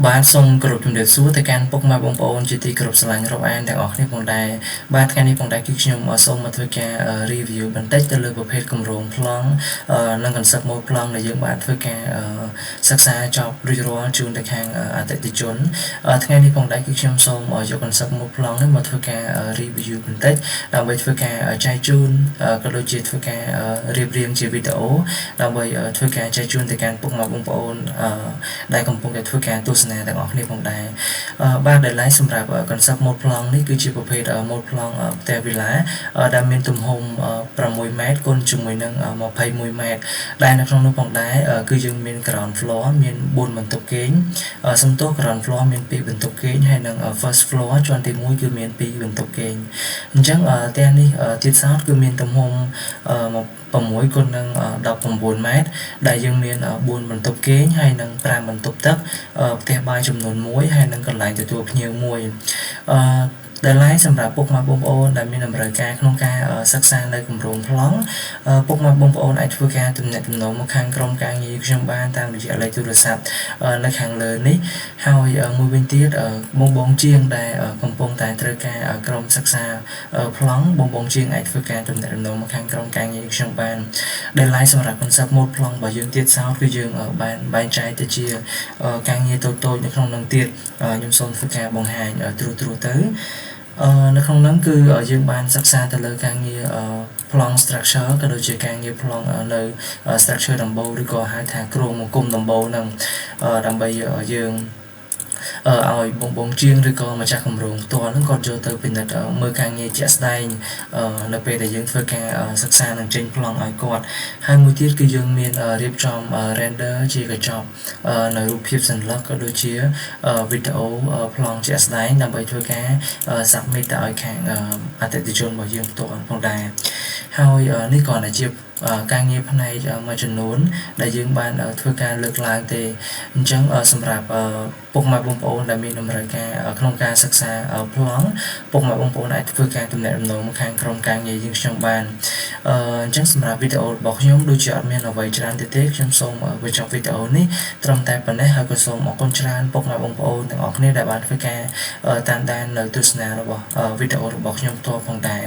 បាទសូមគោរពជំរាបសួរទៅកាន់ពុកម៉ែបងប្អូនជាទីគោរពស្រឡាញ់រាប់អានទាំងអស់គ្នាផងដែរបាទថ្ងៃនេះផងដែរគឺខ្ញុំសូមមកធ្វើការ review បន្តិចទៅលើប្រភេទគម្រោងប្លង់និង concept មួយប្លង់ដែលយើងបានធ្វើការសិក្សាចប់រួចរាល់ជូនទៅខាងអតិថិជនថ្ងៃនេះផងដែរគឺខ្ញុំសូមយក concept មួយប្លង់នេះមកធ្វើការ review បន្តិចដើម្បីធ្វើការចែកជូនក៏ដូចជាធ្វើការរៀបរៀងជាវីដេអូដើម្បីធ្វើការចែកជូនទៅកាន់ពុកម៉ែបងប្អូនដែលកំពុងតែធ្វើការទស្សនាទាំងអស់គ្នាផងដែរបាទដែលឡែកសម្រាប់ concept ម៉ូដប្លង់នេះគឺជាប្រភេទម៉ូដប្លង់ផ្ទះវីឡាដែលមានទំហំ6ម៉ែត្រគុណជាមួយនឹង21ម៉ែត្រដែលនៅក្នុងនោះផងដែរគឺយើងមាន ground floor មាន4បន្ទប់គេងសំទោស ground floor មាន2បន្ទប់គេងហើយនិង first floor ជាន់ទី1គឺមាន2បន្ទប់គេងអញ្ចឹងផ្ទះនេះទៀតសោតគឺមានទំហំ6គុណនឹង19ម៉ែត្រដែលយើងមាន4បន្ទប់គេងហើយនិង5បន្ទប់ទឹកផ្ទះបាយចំនួន1ហើយនិងកន្លែងទទួលភ្ញៀវ1ដែលឡែកសម្រាប់ពុកម៉ែបងប្អូនដែលមានតម្រូវការក្នុងការសិក្សានៅគម្រោងប្លង់ពុកម៉ែបងប្អូនអាចធ្វើការទំនាក់ទំនងមកខាងក្រុមការងារខ្ញុំបានតាមរយៈលេខទូរស័ព្ទនៅខាងលើនេះហើយមួយវិញទៀតបងជាងដែលកំពុងតែត្រូវការក្រុមសិក្សាប្លង់បងជាងអាចធ្វើការទំនាក់ទំនងមកខាងក្រុមការងារខ្ញុំបានដែលឡែកសម្រាប់ concept ម៉ូដប្លង់របស់យើងទៀតសោតគឺយើងបានបែងចែកទៅជាការងារតូចៗនៅក្នុងនោះទៀតខ្ញុំសូមធ្វើការបង្ហាញត្រួសទៅនៅក្នុងនោះគឺយើងបានសិក្សាទៅលើការងារប្លង់ structure ក៏ដូចជាការងារប្លង់នៅ structure ដំបូលឬក៏ហៅថាគ្រោងបង្គំដំបូលនឹងដើម្បីយើងឲ្យបងជាងឬក៏ម្ចាស់គម្រោងផ្ទាល់ហ្នឹងគាត់យកទៅពិនិត្យមើលការងារជាក់ស្ដែងនៅពេលដែលយើងធ្វើការសិក្សានិងចេញប្លង់ឲ្យគាត់ហើយមួយទៀតគឺយើងមានរៀបចំ render ជាកញ្ចប់នៅរូបភាពសញ្ញាក៏ដូចជាវីដេអូប្លង់ជាក់ស្ដែងដើម្បីធ្វើការ submit ទៅឲ្យខាងអតិថិជនរបស់យើងផ្ទាល់ផងដែរហើយនេះគ្រាន់តែជាការងារផ្នែកមួយចំនួនដែលយើងបានធ្វើការលើកឡើងទេអញ្ចឹងសម្រាប់ពុកម៉ែបងប្អូនដែលមានតម្រូវការក្នុងការសិក្សាប្លង់ពុកម៉ែបងប្អូនអាចធ្វើការទំនាក់ទំនងមកខាងក្រុមការងារយើងខ្ញុំបានអញ្ចឹងសម្រាប់វីដេអូរបស់ខ្ញុំដូចជាអត់មានអ្វីច្រើនទេខ្ញុំសូមបញ្ចប់វីដេអូនេះត្រឹមតែប៉ុណ្ណេះហើយក៏សូមអរគុណច្រើនពុកម៉ែបងប្អូនទាំងអស់គ្នាដែលបានធ្វើការតាមដាននៅទស្សនារបស់វីដេអូរបស់ខ្ញុំផ្ទាល់ផងដែរ